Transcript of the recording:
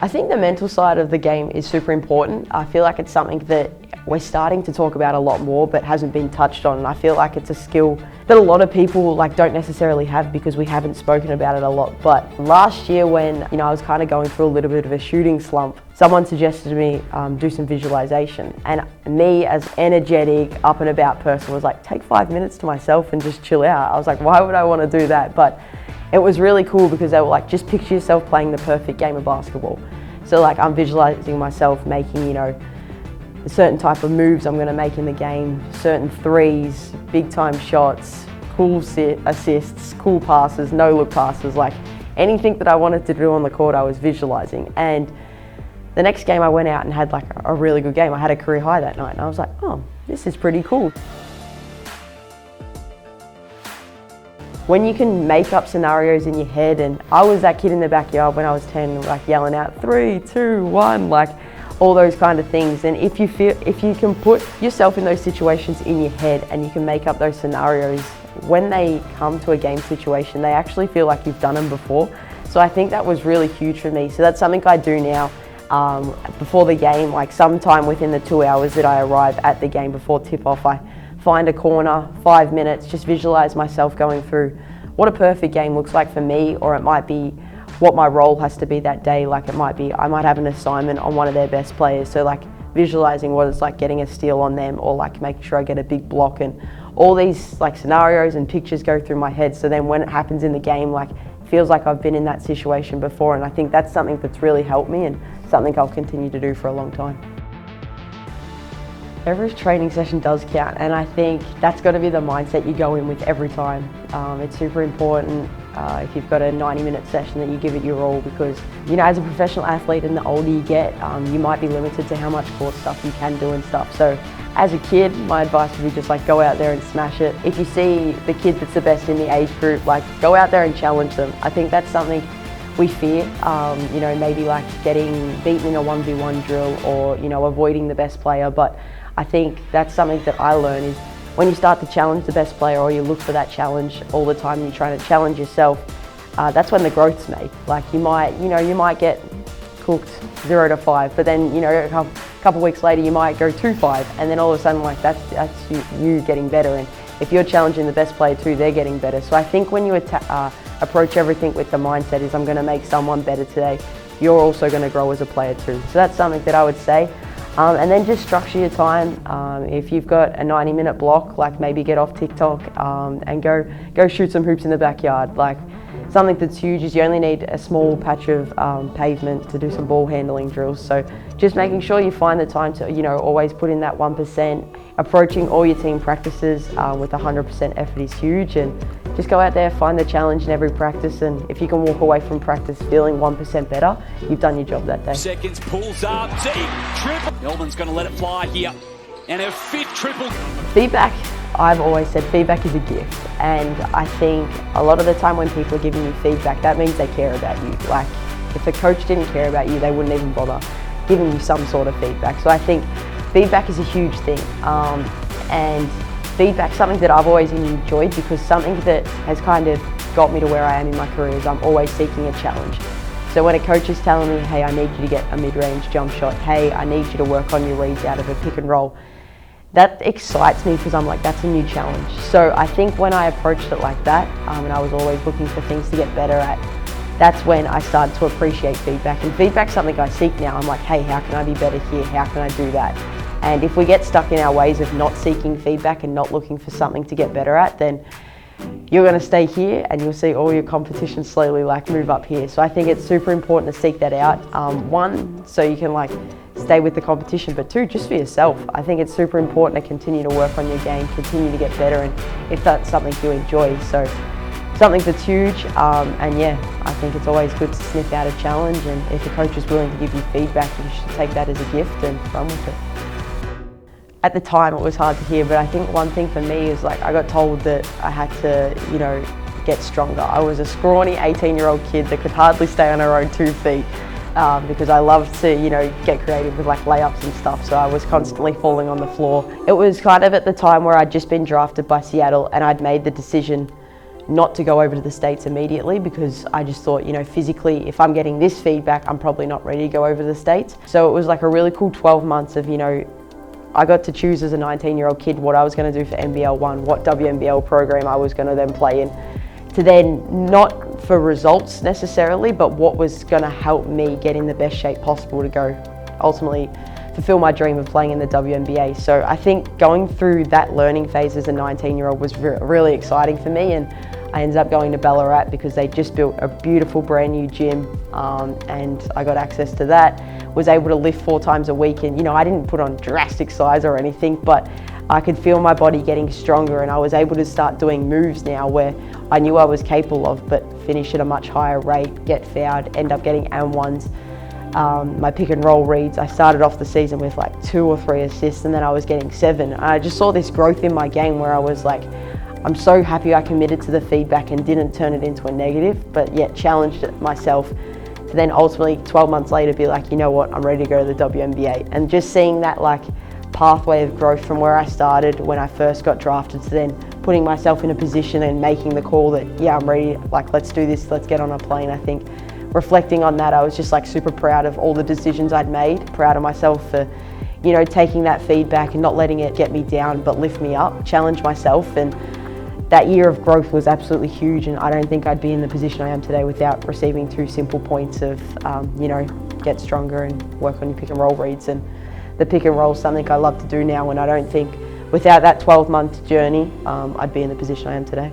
I think the mental side of the game is super important. I feel like it's something that we're starting to talk about a lot more but hasn't been touched on, and I feel like it's a skill that a lot of people don't necessarily have because we haven't spoken about it a lot. But last year when I was kind of going through a little bit of a shooting slump, someone suggested to me do some visualization, and me as energetic, up and about person was like, take 5 minutes to myself and just chill out. I was like, why would I want to do that? But it was really cool because they were like, just picture yourself playing the perfect game of basketball. So I'm visualizing myself making, a certain type of moves I'm going to make in the game, certain threes, big time shots, cool assists, cool passes, no look passes, anything that I wanted to do on the court I was visualizing. And the next game I went out and had a really good game. I had a career high that night and I was like, oh, this is pretty cool. When you can make up scenarios in your head, and I was that kid in the backyard when I was 10, yelling out 3, 2, 1, all those kind of things. And if you can put yourself in those situations in your head and you can make up those scenarios, when they come to a game situation, they actually feel like you've done them before. So I think that was really huge for me. So that's something I do now before the game, sometime within the 2 hours that I arrive at the game before tip-off, I find a corner, 5 minutes, just visualize myself going through what a perfect game looks like for me, or it might be what my role has to be that day. It might be, I might have an assignment on one of their best players. So visualizing what it's like getting a steal on them, or making sure I get a big block, and all these scenarios and pictures go through my head. So then when it happens in the game, it feels like I've been in that situation before. And I think that's something that's really helped me and something I'll continue to do for a long time. Every training session does count, and I think that's got to be the mindset you go in with every time. It's super important if you've got a 90-minute session that you give it your all, because as a professional athlete, and the older you get, you might be limited to how much court stuff you can do and stuff. So as a kid, my advice would be just go out there and smash it. If you see the kid that's the best in the age group, go out there and challenge them. I think that's something we fear, maybe getting beaten in a 1v1 drill, or avoiding the best player. But I think that's something that I learned is when you start to challenge the best player, or you look for that challenge all the time and you're trying to challenge yourself, that's when the growth's made. You might get cooked 0 to 5, but then a couple of weeks later you might go 2-5, and then all of a sudden that's you getting better. And if you're challenging the best player too, they're getting better. So I think when you approach everything with the mindset is, I'm going to make someone better today, you're also going to grow as a player too. So that's something that I would say. And then just structure your time. If you've got a 90-minute block, maybe get off TikTok and go shoot some hoops in the backyard. Something that's huge is you only need a small patch of pavement to do some ball handling drills. So just making sure you find the time to always put in that 1%. Approaching all your team practices with 100% effort is huge, and just go out there, find the challenge in every practice, and if you can walk away from practice feeling 1% better, you've done your job that day. Seconds, pulls up, deep, triple. Melbourne's going to let it fly here, and her 5th triple. Feedback, I've always said feedback is a gift, and I think a lot of the time when people are giving you feedback, that means they care about you. If a coach didn't care about you, they wouldn't even bother giving you some sort of feedback. So I think feedback is a huge thing, and feedback's something that I've always enjoyed, because something that has kind of got me to where I am in my career is I'm always seeking a challenge. So when a coach is telling me, hey, I need you to get a mid-range jump shot, hey, I need you to work on your reads out of a pick and roll, that excites me, because I'm like, that's a new challenge. So I think when I approached it like that, and I was always looking for things to get better at, that's when I started to appreciate feedback. And feedback's something I seek now. I'm like, hey, how can I be better here? How can I do that? And if we get stuck in our ways of not seeking feedback and not looking for something to get better at, then you're going to stay here and you'll see all your competition slowly move up here. So I think it's super important to seek that out. One, so you can stay with the competition, but two, just for yourself. I think it's super important to continue to work on your game, continue to get better, and if that's something you enjoy. So something that's huge, and yeah, I think it's always good to sniff out a challenge, and if a coach is willing to give you feedback, you should take that as a gift and run with it. At the time it was hard to hear, but I think one thing for me is I got told that I had to, get stronger. I was a scrawny 18-year-old kid that could hardly stay on her own 2 feet because I loved to, get creative with layups and stuff, so I was constantly falling on the floor. It was kind of at the time where I'd just been drafted by Seattle and I'd made the decision not to go over to the States immediately, because I just thought, you know, physically, if I'm getting this feedback, I'm probably not ready to go over to the States. So it was like a really cool 12 months of, you know, I got to choose as a 19-year-old kid what I was going to do for NBL 1, what WNBL program I was going to then play in, to then, not for results necessarily, but what was going to help me get in the best shape possible to go ultimately fulfill my dream of playing in the WNBA. So I think going through that learning phase as a 19-year-old was really exciting for me, and I ended up going to Ballarat because they just built a beautiful brand new gym, and I got access to that, was able to lift 4 times a week, and you know, I didn't put on drastic size or anything, but I could feel my body getting stronger, and I was able to start doing moves now where I knew I was capable of, but finish at a much higher rate, get fouled, end up getting and-ones. My pick and roll reads, I started off the season with like 2 or 3 assists, and then I was getting 7. I just saw this growth in my game where I was like, I'm so happy I committed to the feedback and didn't turn it into a negative, but yet challenged it myself to then ultimately 12 months later be like, you know what, I'm ready to go to the WNBA. And just seeing that like pathway of growth from where I started when I first got drafted to then putting myself in a position and making the call that, yeah, I'm ready, like let's do this, let's get on a plane. I think reflecting on that, I was just like super proud of all the decisions I'd made, proud of myself for, you know, taking that feedback and not letting it get me down, but lift me up, challenge myself. And that year of growth was absolutely huge, and I don't think I'd be in the position I am today without receiving 2 simple points of, you know, get stronger and work on your pick and roll reads. And the pick and roll is something I love to do now, and I don't think without that 12-month journey, I'd be in the position I am today.